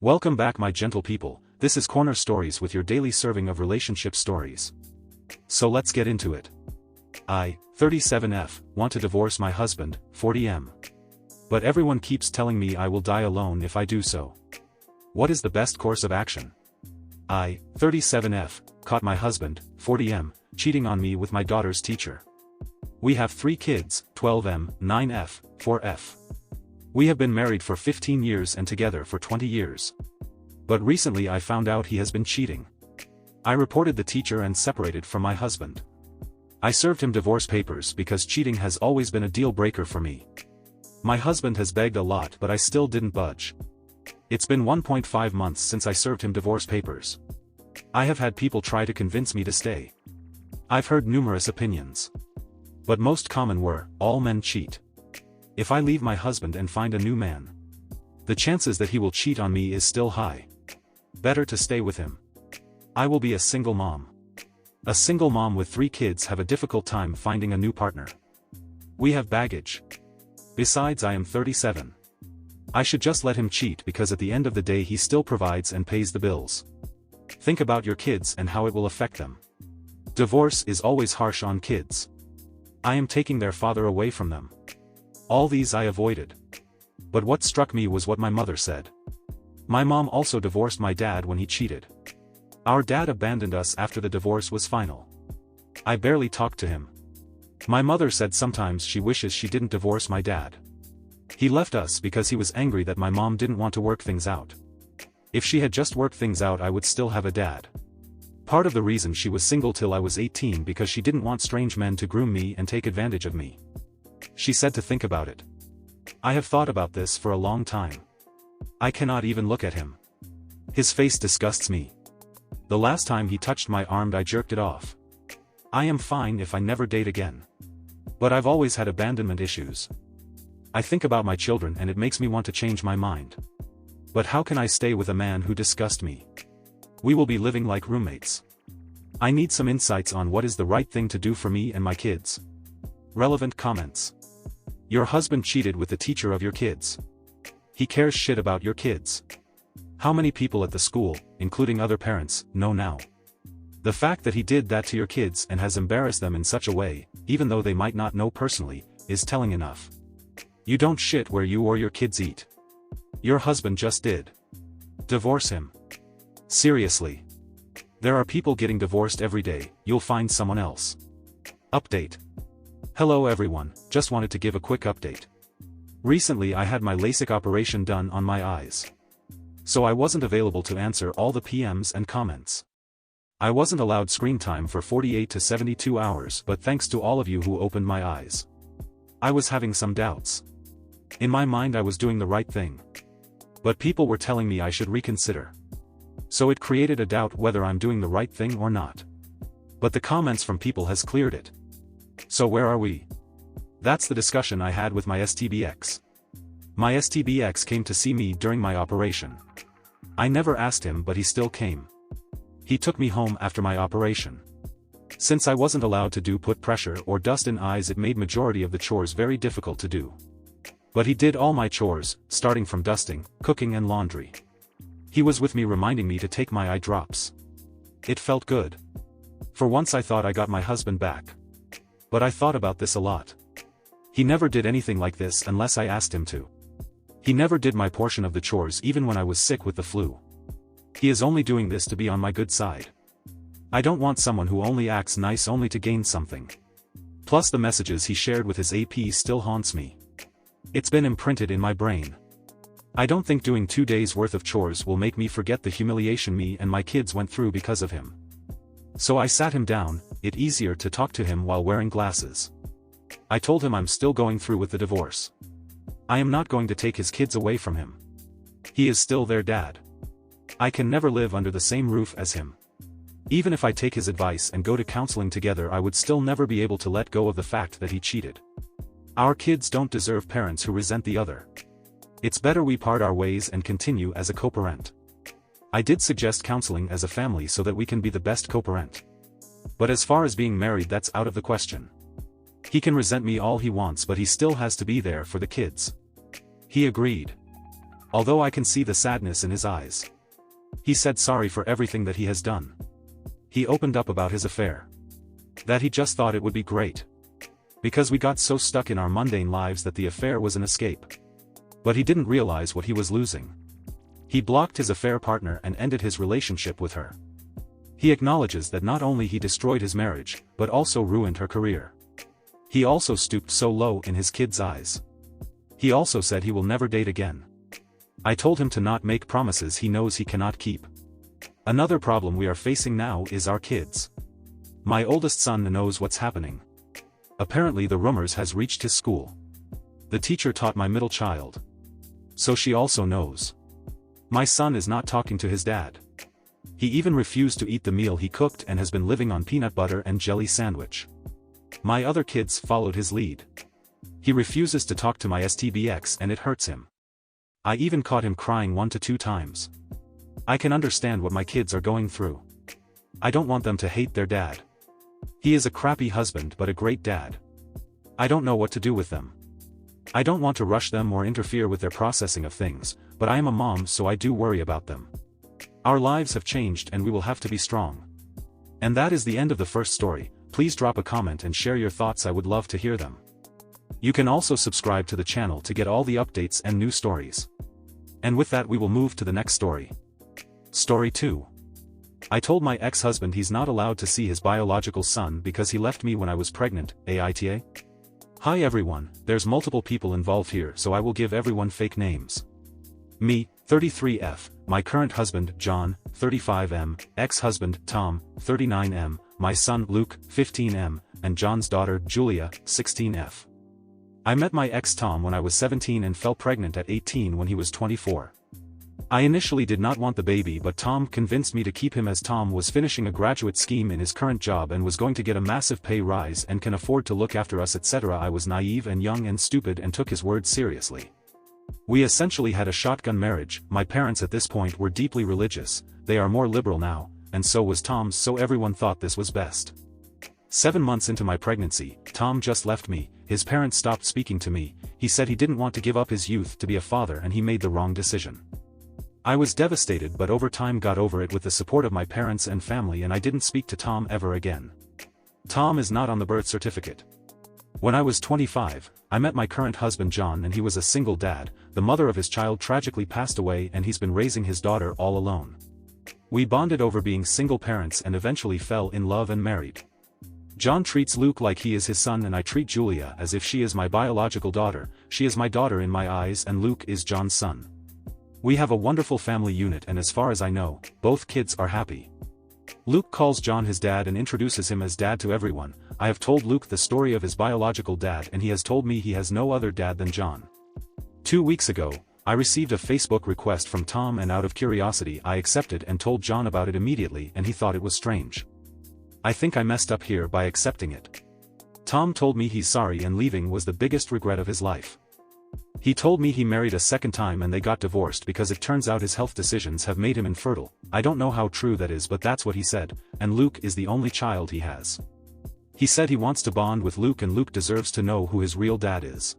Welcome back, my gentle people. This is Corner Stories with your daily serving of relationship stories. So let's get into it. I, 37F, want to divorce my husband, 40M. But everyone keeps telling me I will die alone if I do so. What is the best course of action? I, 37F, caught my husband, 40M, cheating on me with my daughter's teacher. We have 3 kids, 12M, 9F, 4F. We have been married for 15 years and together for 20 years. But recently I found out he has been cheating. I reported the teacher and separated from my husband. I served him divorce papers because cheating has always been a deal breaker for me. My husband has begged a lot, but I still didn't budge. It's been 1.5 months since I served him divorce papers. I have had people try to convince me to stay. I've heard numerous opinions. But most common were, all men cheat. If I leave my husband and find a new man, the chances that he will cheat on me is still high. Better to stay with him. I will be a single mom. A single mom with 3 kids have a difficult time finding a new partner. We have baggage. Besides, I am 37. I should just let him cheat because at the end of the day he still provides and pays the bills. Think about your kids and how it will affect them. Divorce is always harsh on kids. I am taking their father away from them. All these I avoided. But what struck me was what my mother said. My mom also divorced my dad when he cheated. Our dad abandoned us after the divorce was final. I barely talked to him. My mother said sometimes she wishes she didn't divorce my dad. He left us because he was angry that my mom didn't want to work things out. If she had just worked things out, I would still have a dad. Part of the reason she was single till I was 18 because she didn't want strange men to groom me and take advantage of me. She said to think about it. I have thought about this for a long time. I cannot even look at him. His face disgusts me. The last time he touched my arm I jerked it off. I am fine if I never date again. But I've always had abandonment issues. I think about my children and it makes me want to change my mind. But how can I stay with a man who disgusts me? We will be living like roommates. I need some insights on what is the right thing to do for me and my kids. Relevant comments. Your husband cheated with the teacher of your kids. He cares shit about your kids. How many people at the school, including other parents, know now? The fact that he did that to your kids and has embarrassed them in such a way, even though they might not know personally, is telling enough. You don't shit where you or your kids eat. Your husband just did. Divorce him. Seriously. There are people getting divorced every day. You'll find someone else. Update. Hello everyone, just wanted to give a quick update. Recently I had my LASIK operation done on my eyes. So I wasn't available to answer all the PMs and comments. I wasn't allowed screen time for 48 to 72 hours, but thanks to all of you who opened my eyes. I was having some doubts. In my mind I was doing the right thing. But people were telling me I should reconsider. So it created a doubt whether I'm doing the right thing or not. But the comments from people has cleared it. So where are we? That's the discussion I had with my STBX. My STBX came to see me during my operation. I never asked him, but he still came. He took me home after my operation. Since I wasn't allowed to put pressure or dust in eyes, it made majority of the chores very difficult to do. But he did all my chores, starting from dusting, cooking and laundry. He was with me reminding me to take my eye drops. It felt good. For once I thought I got my husband back. But I thought about this a lot. He never did anything like this unless I asked him to. He never did my portion of the chores even when I was sick with the flu. He is only doing this to be on my good side. I don't want someone who only acts nice only to gain something. Plus the messages he shared with his AP still haunts me. It's been imprinted in my brain. I don't think doing 2 days worth of chores will make me forget the humiliation me and my kids went through because of him. So I sat him down. It's easier to talk to him while wearing glasses. I told him I'm still going through with the divorce. I am not going to take his kids away from him. He is still their dad. I can never live under the same roof as him. Even if I take his advice and go to counseling together, I would still never be able to let go of the fact that he cheated. Our kids don't deserve parents who resent the other. It's better we part our ways and continue as a co-parent. I did suggest counseling as a family so that we can be the best co-parent. But as far as being married, that's out of the question. He can resent me all he wants, but he still has to be there for the kids. He agreed. although I can see the sadness in his eyes. He said sorry for everything that he has done. He opened up about his affair. That he just thought it would be great. Because we got so stuck in our mundane lives that the affair was an escape. But he didn't realize what he was losing. He blocked his affair partner and ended his relationship with her. He acknowledges that not only he destroyed his marriage, but also ruined her career. He also stooped so low in his kids' eyes. He also said he will never date again. I told him to not make promises he knows he cannot keep. Another problem we are facing now is our kids. My oldest son knows what's happening. Apparently the rumors has reached his school. The teacher taught my middle child. So she also knows. My son is not talking to his dad. He even refused to eat the meal he cooked and has been living on peanut butter and jelly sandwich. My other kids followed his lead. He refuses to talk to my STBX and it hurts him. I even caught him crying 1 to 2 times. I can understand what my kids are going through. I don't want them to hate their dad. He is a crappy husband but a great dad. I don't know what to do with them. I don't want to rush them or interfere with their processing of things, but I am a mom so I do worry about them. Our lives have changed and we will have to be strong. And that is the end of the first story. Please drop a comment and share your thoughts, I would love to hear them. You can also subscribe to the channel to get all the updates and new stories. And with that we will move to the next story. Story 2. I told my ex-husband he's not allowed to see his biological son because he left me when I was pregnant, AITA? Hi everyone, there's multiple people involved here so I will give everyone fake names. Me, 33F, my current husband, John, 35M, ex-husband, Tom, 39M, my son, Luke, 15M, and John's daughter, Julia, 16F. I met my ex Tom when I was 17 and fell pregnant at 18 when he was 24. I initially did not want the baby but Tom convinced me to keep him as Tom was finishing a graduate scheme in his current job and was going to get a massive pay rise and can afford to look after us, etc. I was naive and young and stupid and took his word seriously. We essentially had a shotgun marriage. My parents at this point were deeply religious, they are more liberal now, and so was Tom's, so everyone thought this was best. 7 months into my pregnancy, Tom just left me, his parents stopped speaking to me, he said he didn't want to give up his youth to be a father and he made the wrong decision. I was devastated but over time got over it with the support of my parents and family and I didn't speak to Tom ever again. Tom is not on the birth certificate. When I was 25, I met my current husband John and he was a single dad, the mother of his child tragically passed away and he's been raising his daughter all alone. We bonded over being single parents and eventually fell in love and married. John treats Luke like he is his son and I treat Julia as if she is my biological daughter, she is my daughter in my eyes and Luke is John's son. We have a wonderful family unit and as far as I know, both kids are happy. Luke calls John his dad and introduces him as dad to everyone. I have told Luke the story of his biological dad and he has told me he has no other dad than John. 2 weeks ago, I received a Facebook request from Tom and out of curiosity I accepted and told John about it immediately and he thought it was strange. I think I messed up here by accepting it. Tom told me he's sorry and leaving was the biggest regret of his life. He told me he married a second time and they got divorced because it turns out his health decisions have made him infertile. I don't know how true that is but that's what he said, and Luke is the only child he has. He said he wants to bond with Luke and Luke deserves to know who his real dad is.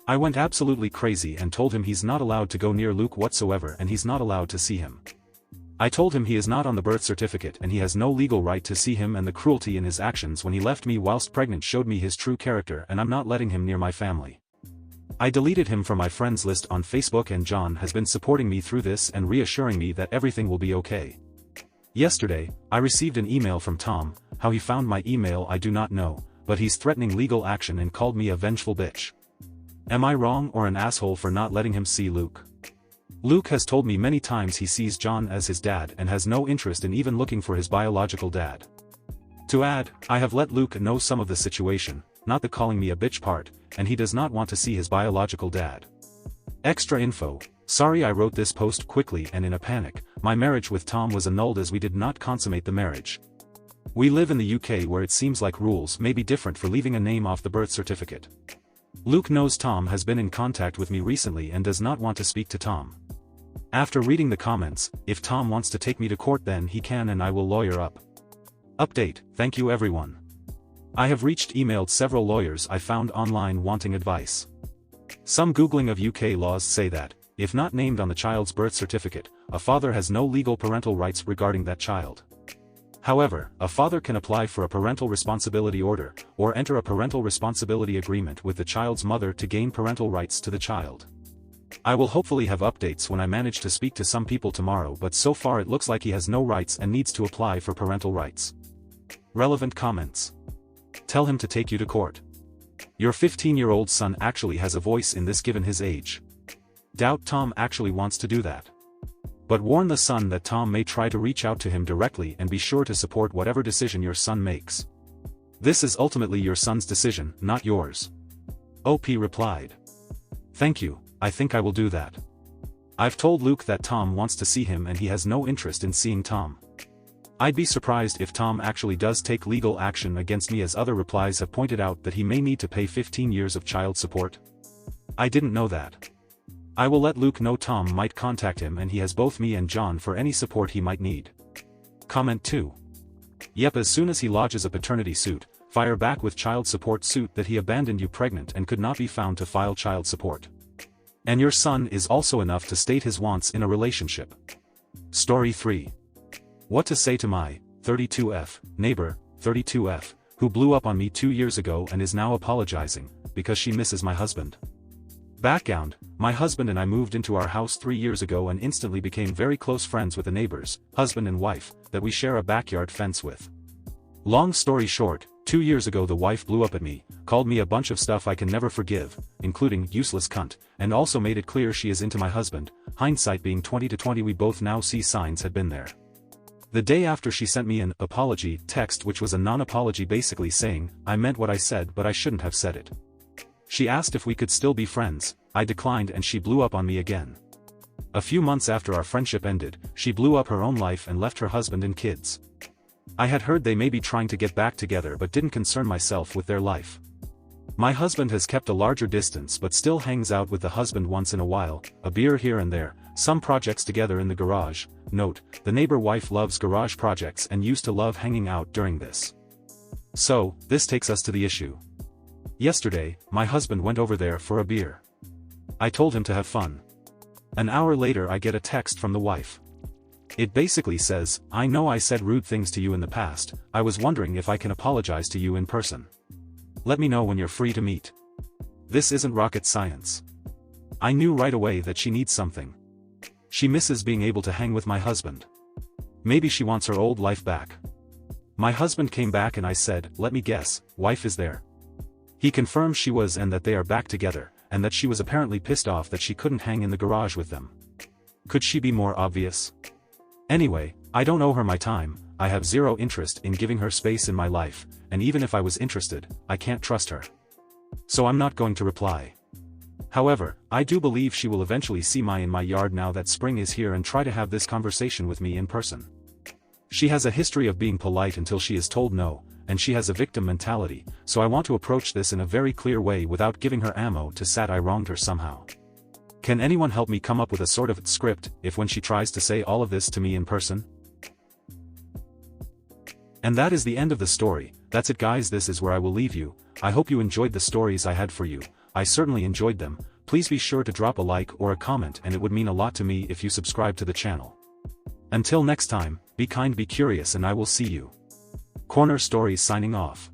I went absolutely crazy and told him he's not allowed to go near Luke whatsoever and he's not allowed to see him. I told him he is not on the birth certificate and he has no legal right to see him and the cruelty in his actions when he left me whilst pregnant showed me his true character and I'm not letting him near my family. I deleted him from my friends list on Facebook and John has been supporting me through this and reassuring me that everything will be okay. Yesterday, I received an email from Tom. How he found my email I do not know, but he's threatening legal action and called me a vengeful bitch. Am I wrong or an asshole for not letting him see Luke? Luke has told me many times he sees John as his dad and has no interest in even looking for his biological dad. To add, I have let Luke know some of the situation, not the calling me a bitch part, and he does not want to see his biological dad. Extra info. Sorry I wrote this post quickly and in a panic. My marriage with Tom was annulled as we did not consummate the marriage. We live in the UK where it seems like rules may be different for leaving a name off the birth certificate. Luke knows Tom has been in contact with me recently and does not want to speak to Tom. After reading the comments, if Tom wants to take me to court then he can and I will lawyer up. Update, thank you everyone. I have emailed several lawyers I found online wanting advice. Some googling of UK laws say that, If not named on the child's birth certificate, a father has no legal parental rights regarding that child. However, a father can apply for a parental responsibility order, or enter a parental responsibility agreement with the child's mother to gain parental rights to the child. I will hopefully have updates when I manage to speak to some people tomorrow, but so far it looks like he has no rights and needs to apply for parental rights. Relevant comments. Tell him to take you to court. Your 15-year-old son actually has a voice in this given his age. Doubt Tom actually wants to do that. But warn the son that Tom may try to reach out to him directly, and be sure to support whatever decision your son makes. This is ultimately your son's decision, not yours. OP replied. Thank you, I think I will do that. I've told Luke that Tom wants to see him and he has no interest in seeing Tom. I'd be surprised if Tom actually does take legal action against me, as other replies have pointed out that he may need to pay 15 years of child support. I didn't know that. I will let Luke know Tom might contact him and he has both me and John for any support he might need. Comment 2. Yep, as soon as he lodges a paternity suit, fire back with child support suit that he abandoned you pregnant and could not be found to file child support. And your son is also enough to state his wants in a relationship. Story 3. What to say to my 32F neighbor, 32F, who blew up on me 2 years ago and is now apologizing, because she misses my husband. Background: my husband and I moved into our house 3 years ago and instantly became very close friends with the neighbors, husband and wife, that we share a backyard fence with. Long story short, 2 years ago the wife blew up at me, called me a bunch of stuff I can never forgive, including useless cunt, and also made it clear she is into my husband. Hindsight being 20/20, we both now see signs had been there. The day after, she sent me an apology text, which was a non-apology, basically saying, I meant what I said but I shouldn't have said it. She asked if we could still be friends. I declined and she blew up on me again. A few months after our friendship ended, she blew up her own life and left her husband and kids. I had heard they may be trying to get back together but didn't concern myself with their life. My husband has kept a larger distance but still hangs out with the husband once in a while, a beer here and there, some projects together in the garage. Note, the neighbor wife loves garage projects and used to love hanging out during this. So, this takes us to the issue. Yesterday, my husband went over there for a beer. I told him to have fun. An hour later I get a text from the wife. It basically says, I know I said rude things to you in the past, I was wondering if I can apologize to you in person. Let me know when you're free to meet. This isn't rocket science. I knew right away that she needs something. She misses being able to hang with my husband. Maybe she wants her old life back. My husband came back and I said, let me guess, wife is there. He confirms she was and that they are back together, and that she was apparently pissed off that she couldn't hang in the garage with them. Could she be more obvious? Anyway, I don't owe her my time, I have zero interest in giving her space in my life, and even if I was interested, I can't trust her. So I'm not going to reply. However, I do believe she will eventually see me in my yard now that spring is here and try to have this conversation with me in person. She has a history of being polite until she is told no, and she has a victim mentality, so I want to approach this in a very clear way without giving her ammo to say I wronged her somehow. Can anyone help me come up with a sort of script, if when she tries to say all of this to me in person? And that is the end of the story. That's it guys, this is where I will leave you. I hope you enjoyed the stories I had for you. I certainly enjoyed them. Please be sure to drop a like or a comment, and it would mean a lot to me if you subscribe to the channel. Until next time, be kind, be curious, and I will see you. Corner Stories signing off.